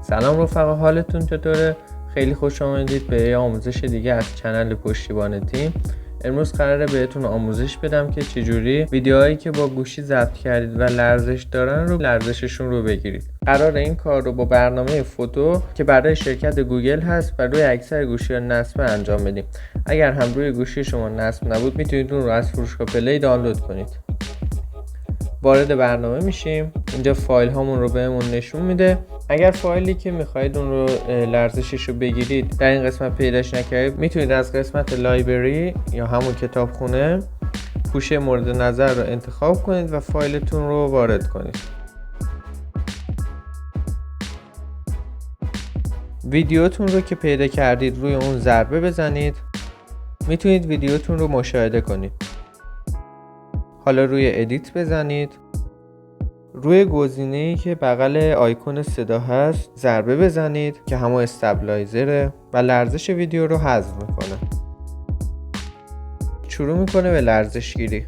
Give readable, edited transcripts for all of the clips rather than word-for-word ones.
سلام رفقا، حالتون چطوره؟ خیلی خوش آمدید به یه آموزش دیگه از کانال پشتیبان تیم. امروز قراره بهتون آموزش بدم که چجوری ویدیوهایی که با گوشی ضبط کردید و لرزش دارن رو لرزششون رو بگیرید. قراره این کار رو با برنامه فوتو که برای شرکت گوگل هست و روی اکثر گوشی‌ها نصب انجام بدیم. اگر هم روی گوشی شما نصب نبود میتونید اون رو از فروشگاه پلی دانلود کنید. وارد برنامه میشیم. اینجا فایل هامون رو بهمون نشون میده. اگر فایلی که میخواید اون رو لرزشش رو بگیرید در این قسمت پیداش نکردید، میتونید از قسمت لایبرری یا همون کتابخونه پوشه مورد نظر رو انتخاب کنید و فایلتون رو وارد کنید. ویدیوتون رو که پیدا کردید روی اون ضربه بزنید. میتونید ویدیوتون رو مشاهده کنید. حالا روی ادیت بزنید. روی گزینه‌ای که بغل آیکون صدا هست ضربه بزنید که همون استابلایزره و لرزش ویدیو رو حذف میکنه. شروع میکنه به لرزش گیری.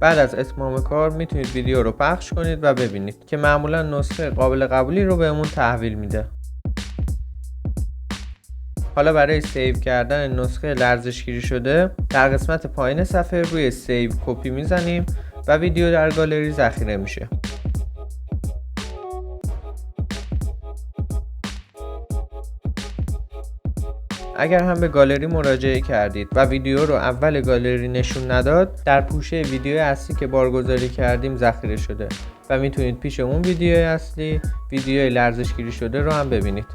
بعد از اتمام کار میتونید ویدیو رو پخش کنید و ببینید که معمولا نسخه قابل قبولی رو بهمون تحویل میده. حالا برای سیو کردن نسخه لرزش گیری شده در قسمت پایین صفحه روی سیو کپی میزنیم و ویدیو در گالری ذخیره میشه. اگر هم به گالری مراجعه کردید و ویدیو رو اول گالری نشون نداد، در پوشه ویدیو اصلی که بارگذاری کردیم ذخیره شده و میتونید پیش اون ویدیو اصلی ویدیو لرزش گیری شده رو هم ببینید.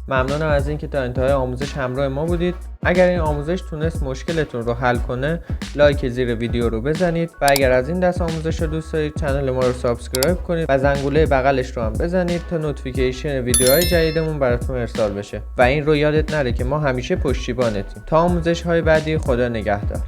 ممنونم از اینکه تا انتهای آموزش همراه ما بودید. اگر این آموزش تونست مشکلتون رو حل کنه، لایک زیر ویدیو رو بزنید و اگر از این دست آموزش رو دوست دارید کانال ما رو سابسکرایب کنید و زنگوله بغلش رو هم بزنید تا نوتیفیکیشن ویدیوهای جدیدمون براتون ارسال بشه. و این رو یادت نره که ما همیشه پشتیبانتیم. تا آموزش های بعدی، خدا نگهدار.